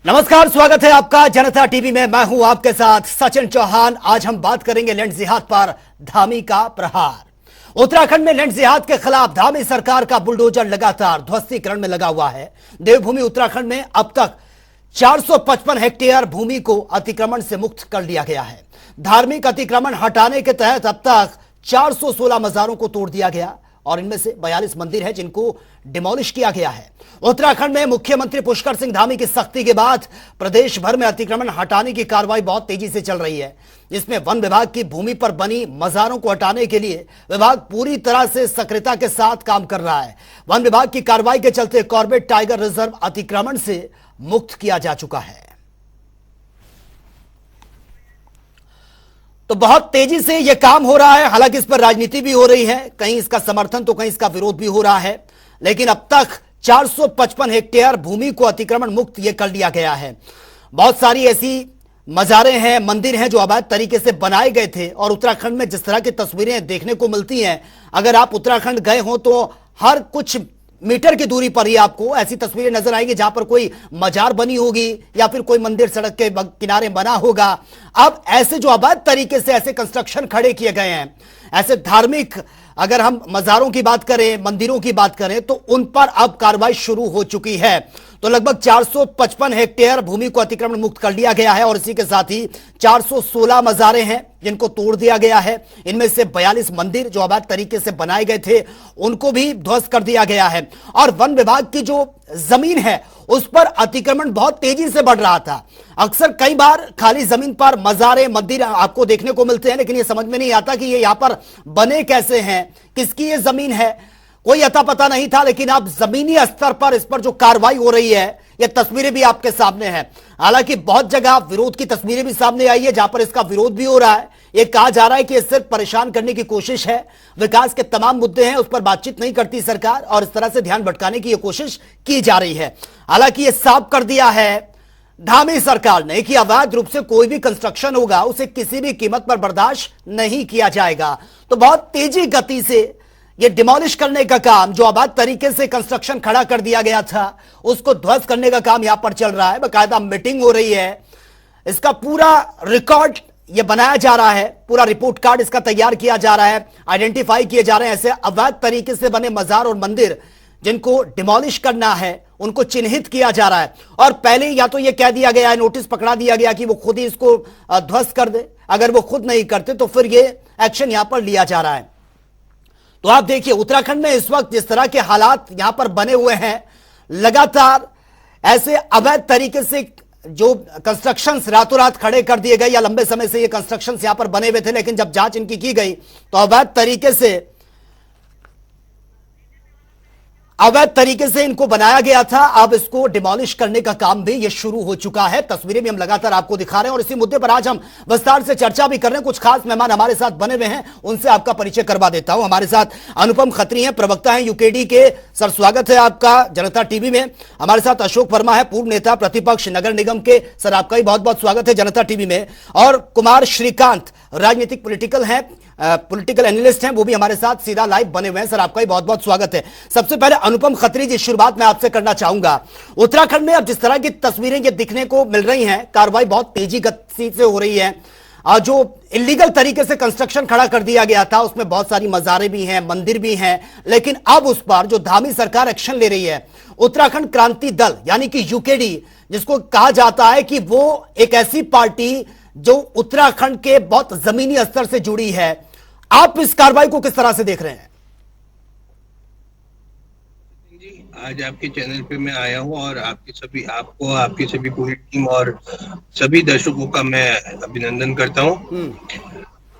नमस्कार, स्वागत है आपका जनता टीवी में। मैं हूं आपके साथ सचिन चौहान। आज हम बात करेंगे लैंड जिहाद पर धामी का प्रहार। उत्तराखंड में लैंड जिहाद के खिलाफ धामी सरकार का बुलडोजर लगातार ध्वस्तीकरण में लगा हुआ है। देवभूमि उत्तराखंड में अब तक 455 हेक्टेयर भूमि को अतिक्रमण से मुक्त कर लिया गया है। धार्मिक अतिक्रमण हटाने के तहत अब तक 416 मजारों को तोड़ दिया गया और इनमें से 42 मंदिर है जिनको डिमोलिश किया गया है। उत्तराखंड में मुख्यमंत्री पुष्कर सिंह धामी की सख्ती के बाद प्रदेश भर में अतिक्रमण हटाने की कार्रवाई बहुत तेजी से चल रही है। इसमें वन विभाग की भूमि पर बनी मजारों को हटाने के लिए विभाग पूरी तरह से सक्रियता के साथ काम कर रहा है। वन विभाग की कार्रवाई के चलते कॉर्बेट टाइगर रिजर्व अतिक्रमण से मुक्त किया जा चुका है। तो बहुत तेजी से यह काम हो रहा है। हालांकि इस पर राजनीति भी हो रही है, कहीं इसका समर्थन तो कहीं इसका विरोध भी हो रहा है, लेकिन अब तक 455 हेक्टेयर भूमि को अतिक्रमण मुक्त यह कर लिया गया है। बहुत सारी ऐसी मजारें हैं, मंदिर हैं जो अवैध तरीके से बनाए गए थे और उत्तराखंड में जिस तरह की तस्वीरें देखने को मिलती हैं, अगर आप उत्तराखंड गए हो तो हर कुछ मीटर की दूरी पर ही आपको ऐसी तस्वीरें नजर आएंगी जहां पर कोई मजार बनी होगी या फिर कोई मंदिर सड़क के किनारे बना होगा। अब ऐसे जो अवैध तरीके से ऐसे कंस्ट्रक्शन खड़े किए गए हैं, ऐसे धार्मिक, अगर हम मजारों की बात करें, मंदिरों की बात करें, तो उन पर अब कार्रवाई शुरू हो चुकी है। तो लगभग 455 हेक्टेयर भूमि को अतिक्रमण मुक्त कर लिया गया है और इसी के साथ ही 416 मजारें हैं जिनको तोड़ दिया गया है। इनमें से 42 मंदिर जो अवैध तरीके से बनाए गए थे उनको भी ध्वस्त कर दिया गया है। और वन विभाग की जो जमीन है उस पर अतिक्रमण बहुत तेजी से बढ़ रहा था। अक्सर कई बार खाली जमीन पर मजारे, मंदिर आपको देखने को मिलते हैं, लेकिन यह समझ में नहीं आता कि ये यहां पर बने कैसे हैं, किसकी ये जमीन है, कोई अता पता नहीं था। लेकिन अब जमीनी स्तर पर इस पर जो कार्रवाई हो रही है, ये तस्वीरें भी आपके सामने हैं। हालांकि बहुत जगह विरोध की तस्वीरें भी सामने आई है जहां पर इसका विरोध भी हो रहा है। ये कहा जा रहा है कि ये सिर्फ परेशान करने की कोशिश है, विकास के तमाम मुद्दे हैं उस पर बातचीत नहीं करती सरकार और इस तरह से ध्यान भटकाने की ये कोशिश की जा रही है। हालांकि ये साफ कर दिया है धामी सरकार ने कि अवैध रूप से कोई भी कंस्ट्रक्शन होगा उसे किसी भी कीमत पर बर्दाश्त नहीं किया जाएगा। तो बहुत तेजी गति से ये डिमोलिश करने का काम, जो अवैध तरीके से कंस्ट्रक्शन खड़ा कर दिया गया था उसको ध्वस्त करने का काम यहां पर चल रहा है। बाकायदा मीटिंग हो रही है, इसका पूरा रिकॉर्ड ये बनाया जा रहा है, पूरा रिपोर्ट कार्ड इसका तैयार किया जा रहा है, आइडेंटिफाई किए जा रहे हैं ऐसे अवैध तरीके से बने मजार और मंदिर जिनको डिमोलिश करना है, उनको चिन्हित किया जा रहा है। और पहले या तो ये कह दिया गया है, नोटिस पकड़ा दिया गया कि वो खुद ही इसको ध्वस्त कर दे। अगर वो खुद नहीं करते तो फिर ये एक्शन यहां पर लिया जा रहा है। तो आप देखिए उत्तराखंड में इस वक्त जिस तरह के हालात यहां पर बने हुए हैं, लगातार ऐसे अवैध तरीके से जो कंस्ट्रक्शंस रातों रात खड़े कर दिए गए या लंबे समय से ये कंस्ट्रक्शंस यहां पर बने हुए थे, लेकिन जब जांच इनकी की गई तो अवैध तरीके से इनको बनाया गया था। अब इसको डिमोलिश करने का काम भी ये शुरू हो चुका है। तस्वीरें भी हम लगातार आपको दिखा रहे हैं और इसी मुद्दे पर आज हम विस्तार से चर्चा भी कर रहे हैं। कुछ खास मेहमान हमारे साथ बने हुए हैं, उनसे आपका परिचय करवा देता हूं। हमारे साथ अनुपम खत्री हैं, प्रवक्ता हैं यूकेडी के। सर, स्वागत है आपका जनता टीवी में। हमारे साथ अशोक वर्मा है, पूर्व नेता प्रतिपक्ष नगर निगम के। सर, आपका भी बहुत बहुत स्वागत है जनता टीवी में। और कुमार श्रीकांत राजनीतिक पॉलिटिकल एनालिस्ट हैं, वो भी हमारे साथ सीधा लाइव बने हुए हैं। सर, आपका भी बहुत बहुत स्वागत है। सबसे पहले अनुपम खत्री जी, शुरुआत मैं आपसे करना चाहूंगा। उत्तराखंड में अब जिस तरह की तस्वीरें ये दिखने को मिल रही हैं, कार्रवाई बहुत तेजी गति से हो रही है। जो इलीगल तरीके से कंस्ट्रक्शन खड़ा कर दिया गया था उसमें बहुत सारी मजारें भी हैं, मंदिर भी हैं, लेकिन अब उस पर जो धामी सरकार एक्शन ले रही है, उत्तराखंड क्रांति दल यानी कि यूकेडी, जिसको कहा जाता है कि वो एक ऐसी पार्टी जो उत्तराखंड के बहुत जमीनी स्तर से जुड़ी है, आप इस कार्रवाई को किस तरह से देख रहे हैं? जी, आज आपके चैनल पे मैं आया हूं और आपकी सभी पूरी टीम और सभी दर्शकों का मैं अभिनंदन करता हूं।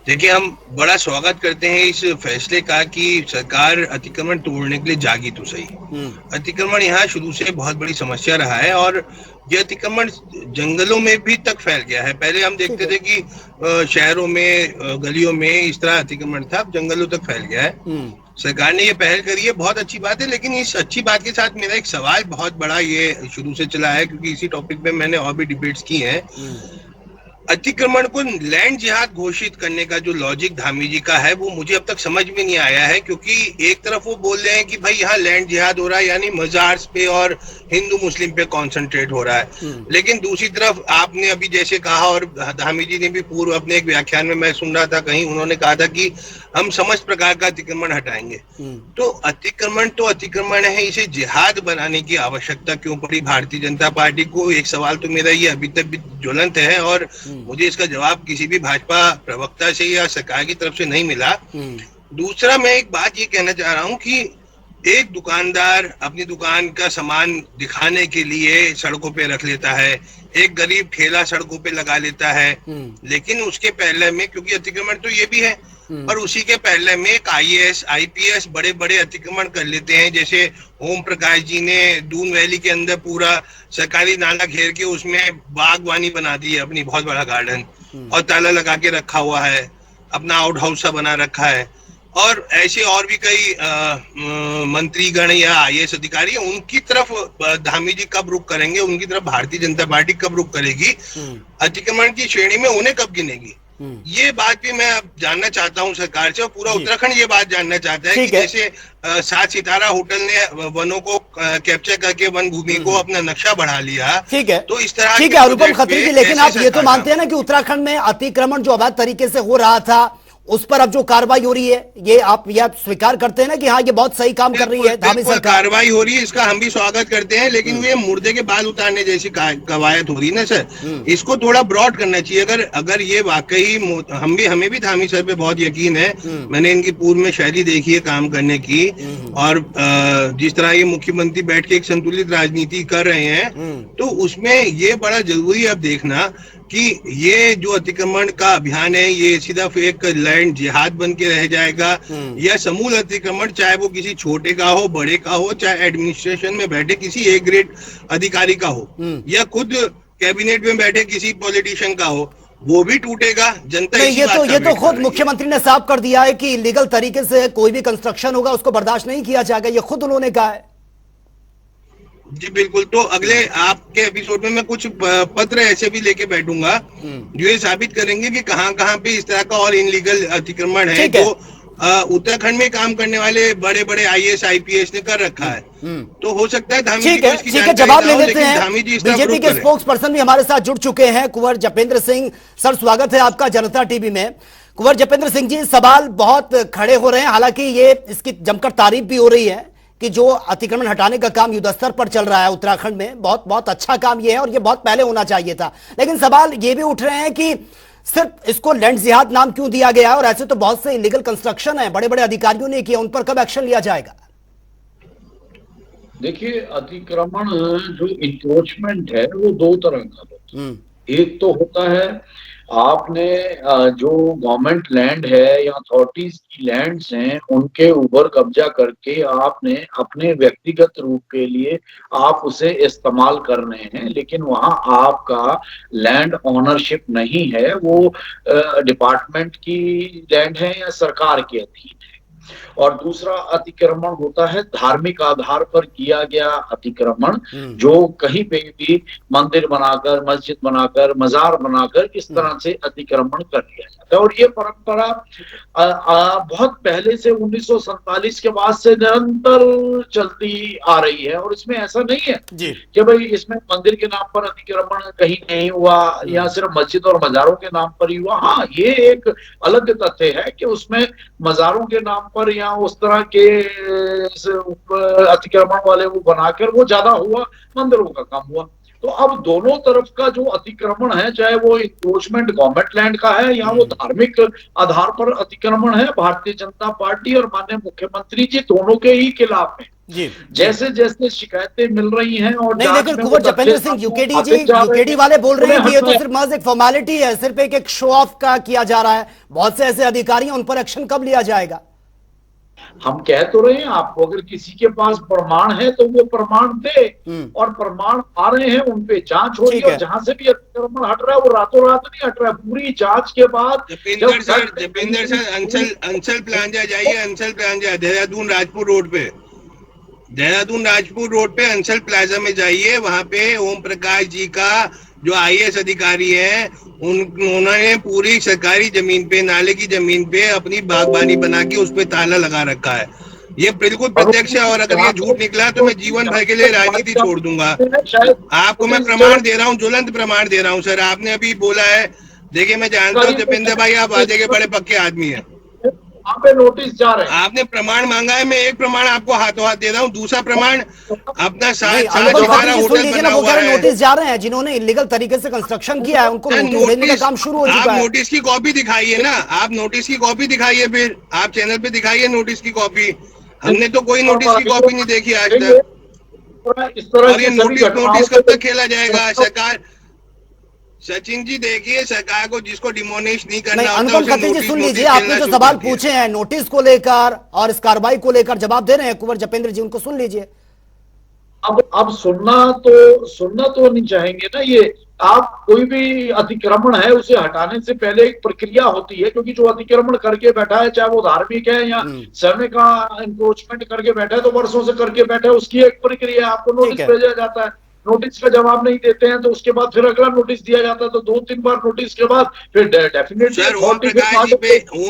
देखिए, हम बड़ा स्वागत करते हैं इस फैसले का कि सरकार अतिक्रमण तोड़ने के लिए जागी तो सही। अतिक्रमण यहाँ शुरू से बहुत बड़ी समस्या रहा है और ये अतिक्रमण जंगलों में भी तक फैल गया है। पहले हम देखते थे कि शहरों में, गलियों में इस तरह अतिक्रमण था, अब जंगलों तक फैल गया है। सरकार ने ये पहल करी है, बहुत अच्छी बात है। लेकिन इस अच्छी बात के साथ मेरा एक सवाल बहुत बड़ा ये शुरू से चला है, क्योंकि इसी टॉपिक पे मैंने और भी डिबेट्स की हैं। अतिक्रमण को लैंड जिहाद घोषित करने का जो लॉजिक धामी जी का है वो मुझे अब तक समझ में नहीं आया है, क्योंकि एक तरफ वो बोल रहे हैं कि भाई यहाँ लैंड जिहाद हो रहा है, यानी मजार्स पे और हिंदू मुस्लिम पे कंसंट्रेट हो रहा है, लेकिन दूसरी तरफ आपने अभी जैसे कहा और धामी जी ने भी पूर्व अपने एक व्याख्यान में मैं सुन रहा था कहीं उन्होंने कहा था कि हम समस्त प्रकार का अतिक्रमण हटाएंगे। तो अतिक्रमण है, इसे जिहाद बनाने की आवश्यकता क्यों पड़ी भारतीय जनता पार्टी को? एक सवाल तो मेरा ये अभी तक भी ज्वलंत है और मुझे इसका जवाब किसी भी भाजपा प्रवक्ता से या सरकार की तरफ से नहीं मिला। दूसरा, मैं एक बात ये कहना चाह रहा हूँ कि एक दुकानदार अपनी दुकान का सामान दिखाने के लिए सड़कों पे रख लेता है, एक गरीब ठेला सड़कों पे लगा लेता है, लेकिन उसके पहले में, क्योंकि अतिक्रमण तो ये भी है, पर उसी के पहले में एक IAS IPS बड़े बड़े अतिक्रमण कर लेते हैं। जैसे ओम प्रकाश जी ने दून वैली के अंदर पूरा सरकारी नाला घेर के उसमें बागवानी बना दी है, अपनी बहुत बड़ा गार्डन, और ताला लगा के रखा हुआ है, अपना आउट हाउस सा बना रखा है। और ऐसे और भी कई मंत्रीगण या IAS अधिकारी, उनकी तरफ धामी जी कब रुख करेंगे, उनकी तरफ भारतीय जनता पार्टी कब रुख करेगी, अतिक्रमण की श्रेणी में उन्हें कब गिनेगी? ये बात भी मैं अब जानना चाहता हूं सरकार से, और पूरा उत्तराखंड ये बात जानना चाहता है कि जैसे 7 सितारा होटल ने वनों को कैप्चर करके वन भूमि को अपना नक्शा बढ़ा लिया, ठीक है, तो इस तरह ठीक है अनुपम खत्री जी, लेकिन आप ये तो मानते हैं ना कि उत्तराखंड में अतिक्रमण जो अवैध तरीके से हो रहा था उस पर अब जो कार्रवाई हो रही है, ये आप स्वीकार करते हैं ना कि हाँ ये बहुत सही काम कर रही है धामी सरकार? कार्रवाई हो रही है, इसका हम भी स्वागत करते हैं, लेकिन ये मुर्दे के बाल उतारने जैसी कवायद हो रही है ना सर, इसको थोड़ा ब्रॉड करना चाहिए। अगर ये वाकई हमें भी धामी सर पे बहुत यकीन है, मैंने इनकी पूर्व में शैली देखी है काम करने की, और जिस तरह ये मुख्यमंत्री बैठ के एक संतुलित राजनीति कर रहे हैं, तो उसमें ये बड़ा जरूरी है अब देखना कि ये जो अतिक्रमण का अभियान है ये सिर्फ एक लैंड जिहाद बन के रह जाएगा, या समूल अतिक्रमण, चाहे वो किसी छोटे का हो, बड़े का हो, चाहे एडमिनिस्ट्रेशन में बैठे किसी एक ग्रेड अधिकारी का हो, या खुद कैबिनेट में बैठे किसी पॉलिटिशियन का हो, वो भी टूटेगा। जनता ये तो खुद मुख्यमंत्री ने साफ कर दिया है कि इलीगल तरीके से कोई भी कंस्ट्रक्शन होगा उसको बर्दाश्त नहीं किया जाएगा, ये खुद उन्होंने कहा है। जी बिल्कुल, तो अगले आपके एपिसोड में मैं कुछ पत्र ऐसे भी लेके बैठूंगा जो ये साबित करेंगे कि कहां कहां पे इस तरह का और इनलीगल अतिक्रमण है जो उत्तराखंड में काम करने वाले बड़े बड़े IAS IPS ने कर रखा है। तो हो सकता है धामी जी को इसकी जवाब ले लेते हैं। बीजेपी के स्पोक्स पर्सन भी हमारे साथ जुड़ चुके हैं, कुंवर जपेंद्र सिंह। सर स्वागत है आपका जनता टीवी में। कुंवर जपेंद्र सिंह जी, सवाल बहुत खड़े हो रहे हैं, हालांकि ये इसकी जमकर तारीफ भी हो रही है कि जो अतिक्रमण हटाने का काम युद्धस्तर पर चल रहा है उत्तराखंड में, बहुत बहुत अच्छा काम ये है और ये बहुत पहले होना चाहिए था। लेकिन सवाल ये भी उठ रहे हैं कि सिर्फ इसको लैंड जिहाद नाम क्यों दिया गया, और ऐसे तो बहुत से इलीगल कंस्ट्रक्शन है, बड़े बड़े अधिकारियों ने किया, उन पर कब एक्शन लिया जाएगा? देखिए, अतिक्रमण जो इंक्रोचमेंट है वो 2 तरह का होता है। एक तो होता है आपने जो गवर्नमेंट लैंड है या अथॉरिटीज की लैंड्स हैं उनके ऊपर कब्जा करके आपने अपने व्यक्तिगत रूप के लिए आप उसे इस्तेमाल कर रहे हैं, लेकिन वहां आपका लैंड ओनरशिप नहीं है, वो डिपार्टमेंट की लैंड है या सरकार के अधीन है। और दूसरा अतिक्रमण होता है धार्मिक आधार पर किया गया अतिक्रमण, जो कहीं पे भी मंदिर बनाकर, मस्जिद बनाकर, मजार बनाकर इस तरह से अतिक्रमण कर लिया जाता है। और ये परंपरा बहुत पहले से 1947 के बाद से निरंतर चलती आ रही है। और इसमें ऐसा नहीं है कि भाई इसमें मंदिर के नाम पर अतिक्रमण कहीं नहीं हुआ या सिर्फ मस्जिद और मजारों के नाम पर ही हुआ। हाँ, ये एक अलग तथ्य है कि उसमें मजारों के नाम पर या उस तरह के अतिक्रमण वाले वो बनाकर वो ज्यादा हुआ, मंदिरों का कम हुआ। तो अब दोनों तरफ का जो अतिक्रमण है, चाहे वो इंक्रोचमेंट गवर्नमेंट लैंड का है या वो धार्मिक आधार पर अतिक्रमण है, भारतीय जनता पार्टी और माननीय मुख्यमंत्री जी दोनों के ही खिलाफ है। जैसे जैसे शिकायतें मिल रही हैं और नहीं, लेकिन कुंवर जपेंद्र सिंह, यूकेडी वाले बोल रहे हैं कि ये तो सिर्फ महज एक फॉर्मेलिटी है, सिर्फ एक शो ऑफ का किया जा रहा है। बहुत से ऐसे अधिकारी हैं, उन पर एक्शन कब लिया जाएगा? हम कह तो रहे हैं आपको, अगर किसी के पास प्रमाण है तो वो प्रमाण दे, और प्रमाण आ रहे हैं, उन पे जांच हो रही है। और जहां से भी अतिक्रमण हट रहा है वो रातों रात नहीं हट रहा है, पूरी जांच के बाद। जपेंद्र सर अंचल प्लांजा जाइए, अंचल प्लांजा देहरादून राजपुर रोड पे, देहरादून राजपुर रोड पे अंचल प्लाजा में जाइए, वहां पे ओम प्रकाश जी का जो IAS अधिकारी हैं, उन्होंने पूरी सरकारी जमीन पे, नाले की जमीन पे अपनी बागबानी बना के उस पे ताला लगा रखा है। ये बिल्कुल प्रत्यक्ष है, और अगर ये झूठ निकला तो मैं जीवन भर के लिए राजनीति छोड़ दूंगा। आपको मैं प्रमाण दे रहा हूँ, ज्वलंत प्रमाण दे रहा हूँ सर। आपने अभी बोला है, देखिए मैं जानता हूँ जपेंद्र भाई, आप वादे के बड़े पक्के आदमी हैं। वहाँ पे नोटिस जा रहे हैं। आपने प्रमाण मांगा है, मैं एक प्रमाण आपको हाथों हाथ दे रहा हूँ। दूसरा प्रमाण, अपना साथ अनुपम हमारा खत्री जी सुन होटल लीजिए बना ना, वो कह हुआ रहे है। नोटिस जा रहे हैं, जिन्होंने इलीगल तरीके से कंस्ट्रक्शन किया है उनको नोटिस देने का काम शुरू हो आप चुका है। नोटिस की कॉपी दिखाइए ना, आप नोटिस की कॉपी दिखाइए, फिर आप चैनल पे दिखाइए नोटिस की कॉपी। हमने तो कोई नोटिस की कॉपी नहीं देखी आज तक। इस तरह और ये की सभी नोटिस कब तक खेला जाएगा? घटनाओं सरकार, सचिन जी देखिए, सरकार को जिसको डिमोनिश नहीं करना नहीं, होता अनुपम उसे खत्री जी नोटिस सुन नोटिस लीजिए, आपने खेलना जो शुरू सवाल करती है। पूछे हैं नोटिस को लेकर और इस कार्रवाई को लेकर जवाब दे रहे हैं कुंवर जपेंद्र जी, उनको सुन लीजिए। अब सुनना तो नहीं चाहेंगे ना। ये आप कोई भी अतिक्रमण है उसे हटाने से पहले एक प्रक्रिया होती है, क्योंकि जो अतिक्रमण करके बैठा है, चाहे वो धार्मिक है या समय का इंक्रोचमेंट करके बैठा है, तो वर्षों से करके बैठा है, उसकी एक प्रक्रिया है। आपको नोटिस भेजा जाता है, नोटिस का जवाब नहीं देते हैं तो उसके बाद फिर अगला नोटिस दिया जाता है, तो 2-3 बार नोटिस के बाद फिर डेफिनेटली सर ओम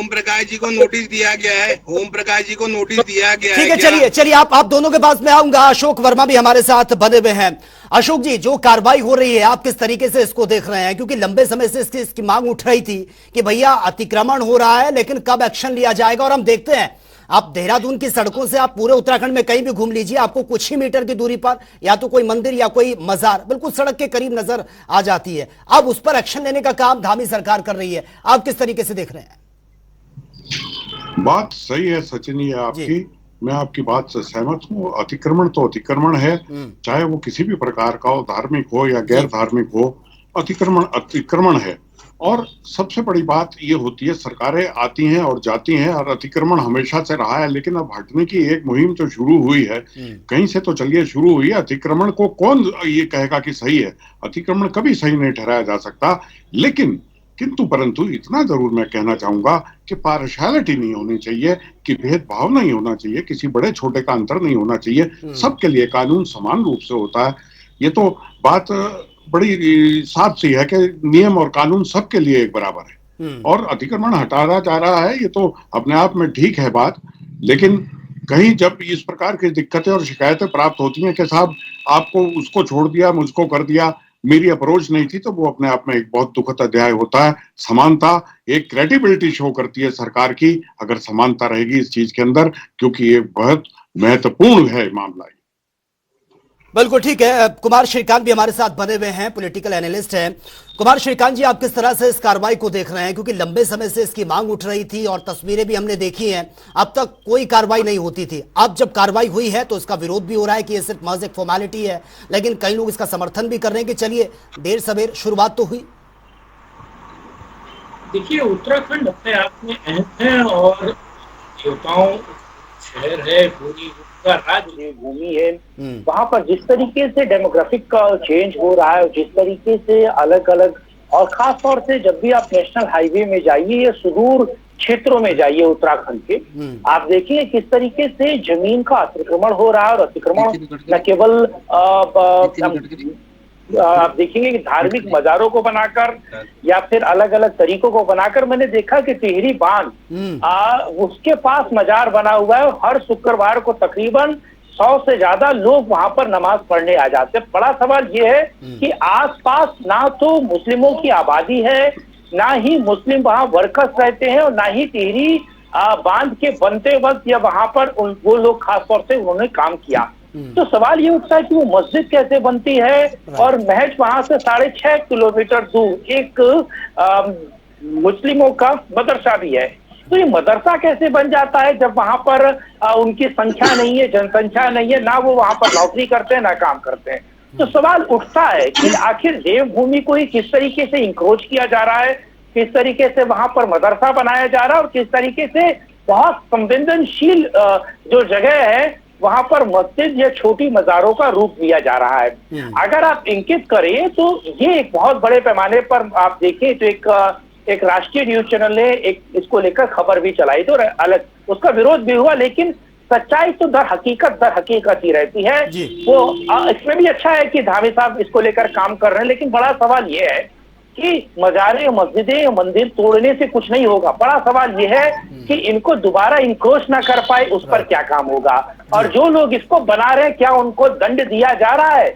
प्रकाश जी को नोटिस दिया गया है, ओम प्रकाश जी को नोटिस दिया गया है। ठीक है, चलिए आप दोनों के पास में आऊंगा। अशोक वर्मा भी हमारे साथ बने हुए हैं। अशोक जी, जो कार्रवाई हो रही है आप किस तरीके से इसको देख रहे हैं? क्योंकि लंबे समय से इसकी मांग उठ रही थी कि भैया अतिक्रमण हो रहा है, लेकिन कब एक्शन लिया जाएगा? और हम देखते हैं, आप देहरादून की सड़कों से आप पूरे उत्तराखंड में कहीं भी घूम लीजिए, आपको कुछ ही मीटर की दूरी पर या तो कोई मंदिर या कोई मजार बिल्कुल सड़क के करीब नजर आ जाती है। अब उस पर एक्शन लेने का काम धामी सरकार कर रही है, आप किस तरीके से देख रहे हैं? बात सही है सचिन, ये आपकी, मैं आपकी बात से सहमत हूँ। अतिक्रमण तो अतिक्रमण है, चाहे वो किसी भी प्रकार का हो, धार्मिक हो या गैर धार्मिक हो, अतिक्रमण अतिक्रमण है। और सबसे बड़ी बात ये होती है, सरकारें आती हैं और जाती हैं, और अतिक्रमण हमेशा से रहा है, लेकिन अब हटने की एक मुहिम जो शुरू हुई है, कहीं से तो चलिए शुरू हुई है। अतिक्रमण को कौन ये कहेगा कि सही है? अतिक्रमण कभी सही नहीं ठहराया जा सकता, लेकिन किंतु परंतु इतना जरूर मैं कहना चाहूंगा कि पार्शियलिटी नहीं होनी चाहिए, कि भेदभाव नहीं होना चाहिए, किसी बड़े छोटे का अंतर नहीं होना चाहिए। सबके लिए कानून समान रूप से होता है। ये तो बात बड़ी साफ सी है कि नियम और कानून सबके लिए एक बराबर है, और अतिक्रमण हटाया जा रहा है, ये तो अपने आप में ठीक है बात। लेकिन कहीं जब इस प्रकार की दिक्कतें और शिकायतें प्राप्त होती हैं कि साहब आपको उसको छोड़ दिया, मुझको कर दिया, मेरी अप्रोच नहीं थी, तो वो अपने आप में एक बहुत दुखद अध्याय होता है। समानता एक क्रेडिबिलिटी शो करती है सरकार की, अगर समानता रहेगी इस चीज के अंदर, क्योंकि ये बहुत महत्वपूर्ण है मामला। बिल्कुल ठीक है। कुमार श्रीकांत भी हमारे साथ बने हुए हैं, पॉलिटिकल एनालिस्ट हैं। कुमार श्रीकांत जी, आप किस तरह से इस कार्रवाई को देख रहे हैं? क्योंकि लंबे समय से इसकी मांग उठ रही थी और तस्वीरें भी हमने देखी हैं, अब तक कोई कार्रवाई नहीं होती थी। अब जब कार्रवाई हुई है तो इसका विरोध भी हो रहा है कि ये सिर्फ महज एक फॉर्मेलिटी है, लेकिन कई लोग इसका समर्थन भी कर रहे हैं कि चलिए देर सवेर शुरुआत तो हुई। देखिए, उत्तराखंड अपने आप में अहम है और देवताओं शहर है, पूरी राज्य भूमि है। वहां पर जिस तरीके से डेमोग्राफिक का चेंज हो रहा है, जिस तरीके से अलग अलग, और खास तौर से जब भी आप नेशनल हाईवे में जाइए या सुदूर क्षेत्रों में जाइए उत्तराखंड के, आप देखिए किस तरीके से जमीन का अतिक्रमण हो रहा है। और अतिक्रमण न केवल आप देखेंगे कि धार्मिक मजारों को बनाकर या फिर अलग अलग तरीकों को बनाकर, मैंने देखा कि टिहरी बांध उसके पास मजार बना हुआ है, और हर शुक्रवार को तकरीबन 100 से ज्यादा लोग वहां पर नमाज पढ़ने आ जाते हैं। बड़ा सवाल यह है कि आसपास ना तो मुस्लिमों की आबादी है, ना ही मुस्लिम वहां वर्कर्स रहते हैं, और ना ही टिहरी बांध के बनते वक्त या वहां पर वो लोग खास तौर से उन्होंने काम किया। तो सवाल ये उठता है कि वो मस्जिद कैसे बनती है, और महज वहां से 6.5 किलोमीटर दूर एक मुस्लिमों का मदरसा भी है। तो ये मदरसा कैसे बन जाता है जब वहां पर उनकी संख्या नहीं है, जनसंख्या नहीं है, ना वो वहां पर नौकरी करते हैं ना काम करते हैं। तो सवाल उठता है कि आखिर देवभूमि को ही किस तरीके से इंक्रोच किया जा रहा है, किस तरीके से वहां पर मदरसा बनाया जा रहा है, और किस तरीके से बहुत संवेदनशील जो जगह है वहां पर मस्जिद या छोटी मजारों का रूप लिया जा रहा है। अगर आप इंकित करें तो ये एक बहुत बड़े पैमाने पर आप देखें तो एक राष्ट्रीय न्यूज चैनल ने एक इसको लेकर खबर भी चलाई, तो अलग उसका विरोध भी हुआ, लेकिन सच्चाई तो दर हकीकत ही रहती है। वो इसमें भी अच्छा है कि धामी साहब इसको लेकर काम कर रहे हैं, लेकिन बड़ा सवाल ये है कि मजारे, मस्जिदें, मंदिर तोड़ने से कुछ नहीं होगा। बड़ा सवाल यह है कि इनको दोबारा इनक्रोच ना कर पाए, उस पर क्या काम होगा। और जो लोग इसको बना रहे हैं, क्या उनको दंड दिया जा रहा है?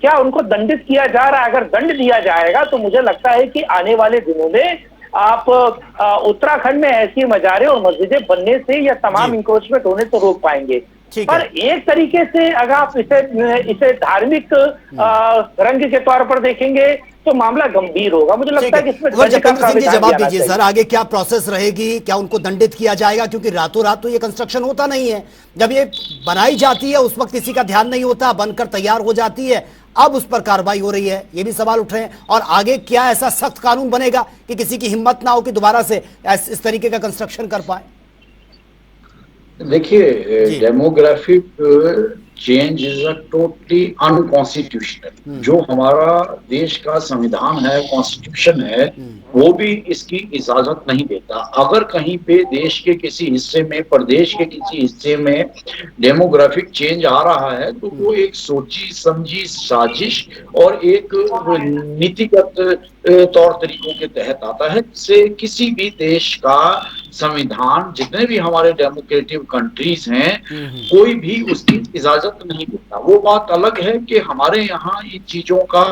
क्या उनको दंडित किया जा रहा है? अगर दंड दिया जाएगा तो मुझे लगता है कि आने वाले दिनों में आप उत्तराखंड में ऐसी मजारे और मस्जिदें बनने से या तमाम इंक्रोचमेंट होने से रोक पाएंगे। पर एक तरीके से अगर आप इसे धार्मिक रंग के तौर पर देखेंगे तो मामला गंभीर होगा। मुझे लगता है कि इसमें जपेंद्र सिंह जी जवाब दीजिए सर, आगे क्या प्रोसेस रहेगी? क्या उनको दंडित किया जाएगा? क्योंकि रातों रात तो ये कंस्ट्रक्शन होता नहीं है, जब ये बनाई जाती है उस वक्त किसी का ध्यान नहीं होता, बनकर तैयार हो जाती है, अब उस पर कार्रवाई हो रही है, ये भी सवाल उठ रहे हैं। और आगे क्या ऐसा सख्त कानून बनेगा कि किसी की हिम्मत ना हो कि दोबारा से इस तरीके का कंस्ट्रक्शन कर पाए? देखिए, demographic change is a totally unconstitutional. जो हमारा देश का संविधान है, कॉन्स्टिट्यूशन है, वो भी इसकी इजाजत नहीं देता। अगर कहीं पे देश के किसी हिस्से में, प्रदेश के किसी हिस्से में डेमोग्राफिक चेंज आ रहा है तो वो एक सोची समझी साजिश और एक नीतिगत तौर तरीकों के तहत आता है, जिससे किसी भी देश का संविधान, जितने भी हमारे डेमोक्रेटिक कंट्रीज हैं, कोई भी उसकी इजाजत नहीं देता। वो बात अलग है कि हमारे यहाँ इन चीजों का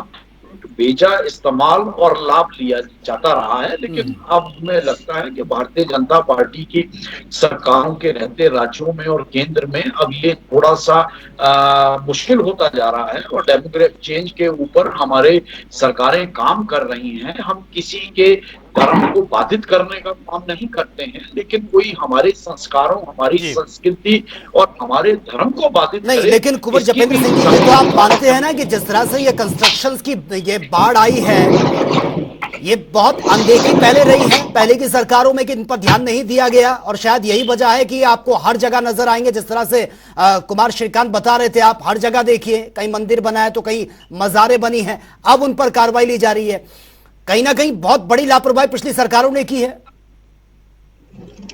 बेजा इस्तेमाल और लाभ लिया जाता रहा है, लेकिन अब हमें लगता है कि भारतीय जनता पार्टी की सरकारों के रहते राज्यों में और केंद्र में अब ये थोड़ा सा मुश्किल होता जा रहा है और डेमोग्राफिक चेंज के ऊपर हमारे सरकारें काम कर रही हैं। हम किसी के धर्म को बाधित करने का काम नहीं करते हैं, लेकिन कोई हमारे संस्कारों, हमारी संस्कृति और हमारे धर्म को बाधित नहीं। लेकिन कुंवर जपेंद्र सिंह जी, ये तो आप मानते हैं ना कि जिस तरह से ये कंस्ट्रक्शंस की ये बाढ़ आई है, ये बहुत अनदेखी पहले रही है पहले की सरकारों में कि इन पर ध्यान नहीं दिया गया, और शायद यही वजह है कि आपको हर जगह नजर आएंगे। जिस तरह से कुमार श्रीकांत बता रहे थे, आप हर जगह देखिए, कहीं मंदिर बना है तो कहीं मजारें बनी हैं, अब उन पर कार्रवाई ली जा रही है। कहीं ना कहीं बहुत बड़ी लापरवाही पिछली सरकारों ने की है।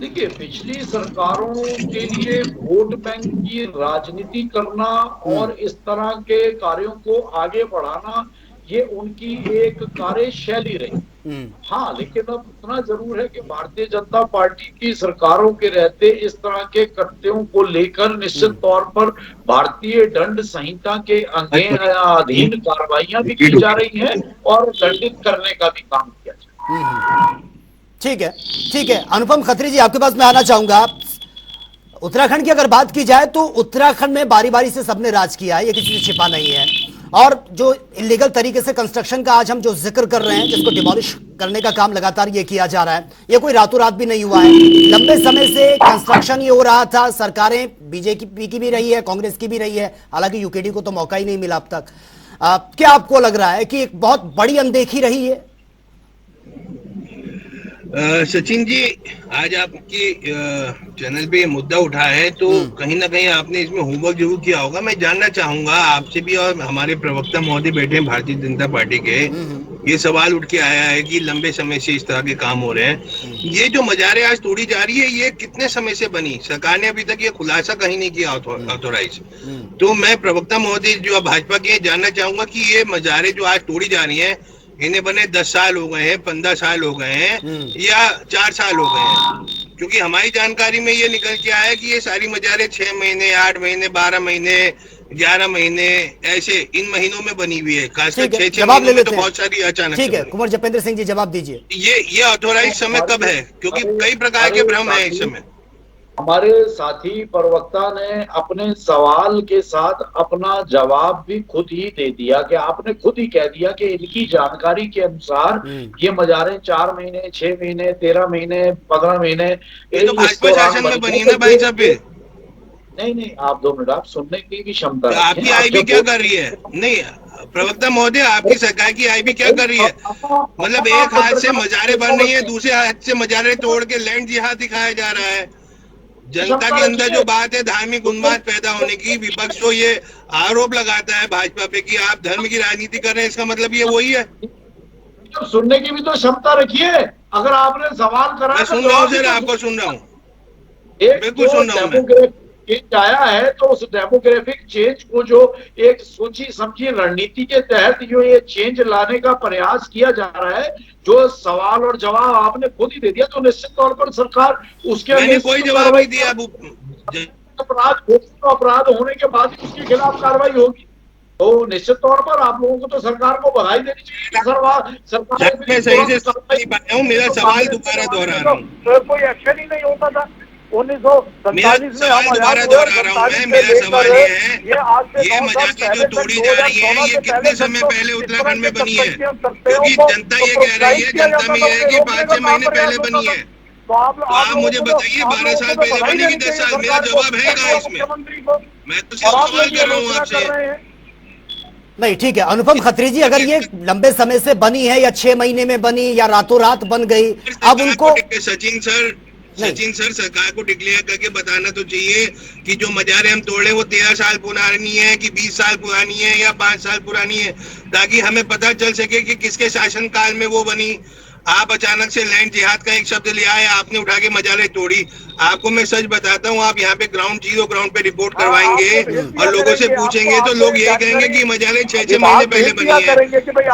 देखिए, पिछली सरकारों के लिए वोट बैंक की राजनीति करना और इस तरह के कार्यों को आगे बढ़ाना, ये उनकी एक कार्यशैली रही। हाँ, लेकिन अब इतना जरूर है कि भारतीय जनता पार्टी की सरकारों के रहते इस तरह के कृत्यों को लेकर निश्चित तौर पर भारतीय दंड संहिता के अधीन कार्रवाइयां भी की जा रही हैं और दंडित करने का भी काम किया जा रहा है। ठीक है, ठीक है। अनुपम खत्री जी, आपके पास मैं आना चाहूंगा। उत्तराखंड की अगर बात की जाए तो उत्तराखंड में बारी बारी से सबने राज किया है, ये किसी से छिपा नहीं है। और जो इलीगल तरीके से कंस्ट्रक्शन का आज हम जो जिक्र कर रहे हैं, जिसको डिमोलिश करने का काम लगातार ये किया जा रहा है, ये कोई रातों रात भी नहीं हुआ है। लंबे समय से कंस्ट्रक्शन ये हो रहा था। सरकारें बीजेपी की भी रही है, कांग्रेस की भी रही है, हालांकि यूकेडी को तो मौका ही नहीं मिला अब तक। क्या आपको लग रहा है कि एक बहुत बड़ी अनदेखी रही है? सचिन जी, आज आपके चैनल पे ये मुद्दा उठा है तो कहीं ना कहीं आपने इसमें होमवर्क जरूर किया होगा। मैं जानना चाहूंगा आपसे भी, और हमारे प्रवक्ता महोदय बैठे हैं भारतीय जनता पार्टी के, ये सवाल उठ के आया है कि लंबे समय से इस तरह के काम हो रहे हैं। ये जो मजारें आज तोड़ी जा रही है, ये कितने समय से बनी? सरकार ने अभी तक ये खुलासा कहीं नहीं किया ऑथोराइज। तो मैं प्रवक्ता महोदय जो भाजपा के जानना चाहूंगा कि ये मजारें जो आज तोड़ी जा रही है, इन्हें बने 10 साल हो गए हैं, 15 साल हो गए हैं या 4 साल हो गए हैं? क्योंकि हमारी जानकारी में ये निकल के आया कि ये सारी मजारें 6 महीने, 8 महीने, 12 महीने, 11 महीने, ऐसे इन महीनों में बनी हुई है। खासकर 6 महीनों में तो बहुत सारी अचानक। ठीक है, कुंवर जपेंद्र सिंह जी जवाब दीजिए। ये ऑथोराइज समय कब है? क्योंकि कई प्रकार के भ्रम है इस समय। हमारे साथी प्रवक्ता ने अपने सवाल के साथ अपना जवाब भी खुद ही दे दिया कि आपने खुद ही कह दिया कि इनकी जानकारी के अनुसार ये मजारें 4 महीने, 6 महीने, 13 महीने, 15 महीने, ये तो भाजपा शासन में बनी है ना भाई साहब। नहीं, आप 2 मिनट, आप सुनने की भी क्षमता तो आपकी आईबी क्या कर रही है? नहीं प्रवक्ता महोदय, आपकी सरकार की आईबी क्या कर रही है? मतलब एक हाथ से मजारें बन रही है, दूसरे हाथ से मजारें तोड़ के लैंड जिहाद दिखाया जा रहा है। जनता के अंदर जो बात है धार्मिक उन्माद पैदा होने की, विपक्ष तो ये आरोप लगाता है भाजपा पे कि आप धर्म की राजनीति कर रहे हैं, इसका मतलब ये वही है। तो सुनने की भी तो क्षमता रखिए। अगर आपने सवाल करा, मैं सुन रहा हूँ सर, आपको सुन रहा हूँ, बिल्कुल सुन रहा हूँ। चेंज आया है तो उस डेमोग्राफिक चेंज को जो एक सोची समझी रणनीति के तहत जो ये चेंज लाने का प्रयास किया जा रहा है, जो सवाल और जवाब आपने खुद ही दे दिया, तो निश्चित तौर पर सरकार उसके मैंने कोई जवाब नहीं दिया। अपराध होने के बाद ही उसके खिलाफ कार्रवाई होगी। तो निश्चित तौर पर आप लोगों को तो सरकार को बधाई देनी चाहिए। सरकार मैं सही से समझ नहीं पाया हूँ, मेरा सवाल दोबारा दोहरा रहा हूँ। कोई एक्शन ही नहीं होता था 1947 में। हम दोबारा दोहरा रहा हूँ मैं, मेरा सवाल ये है, ये मजाक जो तोड़ी जा रही है ये कितने समय पहले उत्तराखंड में बनी है? क्योंकि जनता ये कह रही है, जनता में ये है कि 5-6 महीने पहले बनी है। तो आप मुझे बताइए 12 साल पहले बनी कि 10 साल? मेरा जवाब है इसमें, मैं तो सिर्फ सवाल कर रहा हूँ आपसे। नहीं, ठीक है अनुपम खत्री जी, अगर ये लंबे समय से बनी है या 6 महीने में बनी या रातों रात बन गई, अब उनको सचिन सर सरकार को डिक्लेयर करके बताना तो चाहिए कि जो मजारें हम तोड़े वो 13 साल पुरानी है कि 20 साल पुरानी है या 5 साल पुरानी है, ताकि हमें पता चल सके कि किसके शासन काल में वो बनी। आप अचानक से लैंड जिहाद का एक शब्द ले आए, आपने उठा के मजारें तोड़ी। आपको मैं सच बताता हूँ, आप यहाँ पे ग्राउंड पे रिपोर्ट करवाएंगे और लोगों से पूछेंगे तो लोग यही कहेंगे कि मजारें 6-6 महीने पहले बनी है।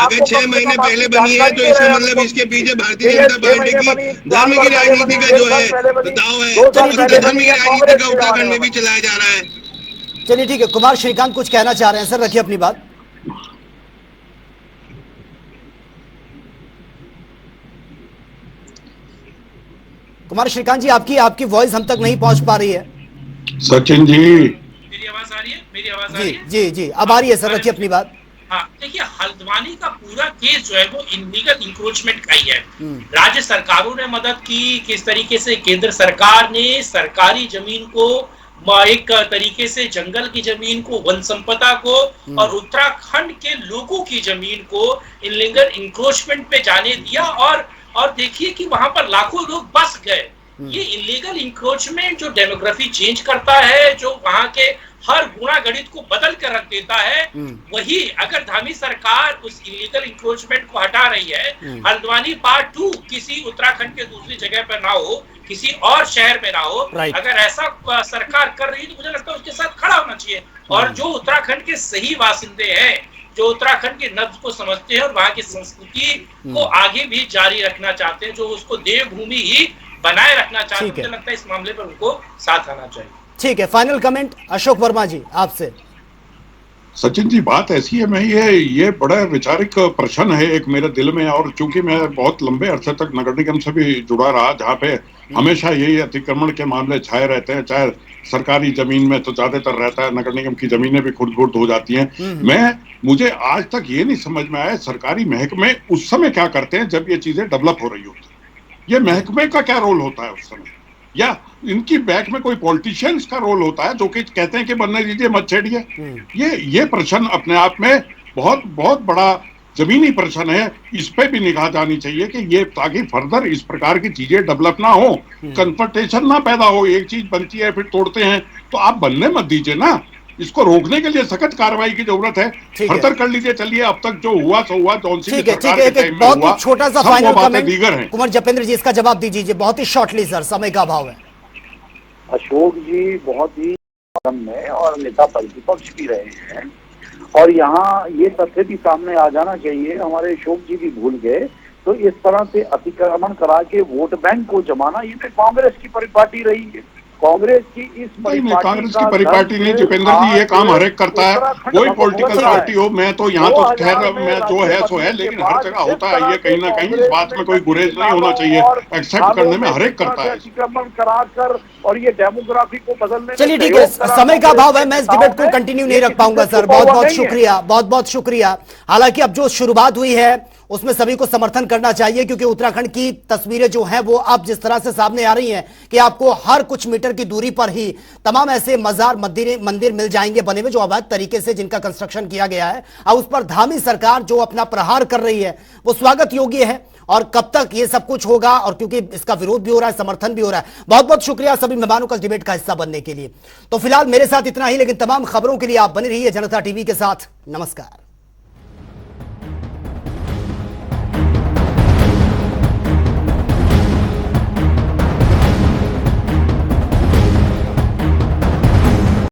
अगर 6 महीने पहले बनी है तो इसका मतलब इसके पीछे भारतीय जनता पार्टी की धर्म की राजनीति का जो है दाव है, धर्म की राजनीति का उत्तराखंड में भी चलाया जा रहा है। चलिए ठीक है, कुमार श्रीकांत कुछ कहना चाह रहे हैं सर, रखिए अपनी बात। कुमार श्रीकांत जी, आपकी वॉइस हम तक नहीं पहुंच पा रही है। सचिन जी, मेरी आवाज आ रही है? मेरी आवाज आ रही है? जी जी, अब आ रही है सर, रखिए अपनी बात। हाँ, देखिए हल्द्वानी का पूरा केस जो है वो इनलीगल इंक्रोचमेंट का ही है। राज्य सरकारों ने मदद की, किस तरीके से केंद्र सरकार ने सरकारी जमीन को, एक तरीके से जंगल की जमीन को, वन संपदा को और उत्तराखंड के लोगों की जमीन को इनलीगल इंक्रोचमेंट पे जाने दिया। और देखिए कि वहां पर लाखों लोग बस गए। ये इलीगल इंक्रोचमेंट जो डेमोग्राफी चेंज करता है, जो वहां के हर गुणा गणित को बदल कर रख देता है, वही अगर धामी सरकार उस इलीगल इंक्रोचमेंट को हटा रही है, हल्द्वानी पार्ट 2 किसी उत्तराखंड के दूसरी जगह पर ना हो, किसी और शहर में ना हो, अगर ऐसा सरकार कर रही है तो मुझे लगता है उसके साथ खड़ा होना चाहिए। और जो उत्तराखंड के सही वासिंदे हैं, जो उत्तराखंड के नब्ज को समझते हैं और वहां की संस्कृति को आगे भी जारी रखना चाहते हैं, जो उसको देवभूमि ही बनाए रखना चाहते हैं, मुझे लगता है इस मामले पर उनको साथ आना चाहिए। ठीक है, फाइनल कमेंट अशोक वर्मा जी आपसे। सचिन जी, बात ऐसी है, मैं ये बड़ा वैचारिक प्रश्न है एक मेरे दिल में, और चूंकि मैं बहुत लंबे अरसे तक नगर निगम से भी जुड़ा रहा, जहाँ पे हमेशा यही अतिक्रमण के मामले छाए रहते हैं, चाहे सरकारी जमीन में तो ज्यादातर रहता है, नगर निगम की जमीनें भी खुर्द-बुर्द हो जाती हैं। मुझे आज तक ये नहीं समझ में आया सरकारी महकमे उस समय क्या करते हैं जब ये चीजें डेवलप हो रही होती है। ये महकमे का क्या रोल होता है उस समय, या इनकी बैक में कोई पॉलिटिशियंस का रोल होता है जो कि कहते हैं कि बनने दीजिए, मत छेड़िए। ये प्रश्न अपने आप में बहुत बहुत बड़ा जमीनी प्रश्न है। इस पे भी निगाह जानी चाहिए कि ये, ताकि फर्दर इस प्रकार की चीजें डेवलप ना हो, कन्फ्रंटेशन ना पैदा हो। एक चीज बनती है फिर तोड़ते हैं, तो आप बनने मत दीजिए ना। इसको रोकने के लिए सख्त कार्रवाई की जरूरत है। फर्दर कर लीजिए। चलिए, अब तक जो हुआ सो हुआ, जौन सी सरकार के टाइम में हुआ, बहुत छोटा सा फाइनल कमेंट दीगर है। कुमार जपेंद्र जी, इसका जवाब दीजिए बहुत ही शॉर्टली सर, समय का अभाव है। अशोक जी बहुत ही में और नेता प्रतिपक्ष भी रहे हैं, और यहाँ ये तथ्य भी सामने आ जाना चाहिए, हमारे अशोक जी भी भूल गए। तो इस तरह से अतिक्रमण करा के वोट बैंक को जमाना, ये कांग्रेस की परिपाटी रही है। कांग्रेस की इस कांग्रेस की परिपाटी नहीं जितेंद्र जी, ये काम हर एक करता है, कोई पॉलिटिकल पार्टी हो। मैं तो यहाँ तो खैर मैं जो है सो है, लेकिन हर जगह होता है ये, कहीं ना कहीं इस बात में कोई गुरेज नहीं होना चाहिए। एक्सेप्ट करने में हर एक करता है अतिक्रमण कराकर और ये डेमोग्राफी को बदलने। चलिए ठीक है, समय का अभाव है, मैं इस डिबेट को कंटिन्यू नहीं रख पाऊंगा सर। बहुत बहुत शुक्रिया, बहुत बहुत शुक्रिया। हालांकि अब जो शुरुआत हुई है उसमें सभी को समर्थन करना चाहिए, क्योंकि उत्तराखंड की तस्वीरें जो हैं वो अब जिस तरह से सामने आ रही हैं कि आपको हर कुछ मीटर की दूरी पर ही तमाम ऐसे मजार मंदिर मिल जाएंगे बने हुए, जो अवैध तरीके से जिनका कंस्ट्रक्शन किया गया है। और उस पर धामी सरकार जो अपना प्रहार कर रही है वो स्वागत योग्य है। और कब तक ये सब कुछ होगा, और क्योंकि इसका विरोध भी हो रहा है, समर्थन भी हो रहा है। बहुत बहुत शुक्रिया सभी मेहमानों का डिबेट का हिस्सा बनने के लिए। तो फिलहाल मेरे साथ इतना ही, लेकिन तमाम खबरों के लिए आप बने रहिए जनता टीवी के साथ। नमस्कार।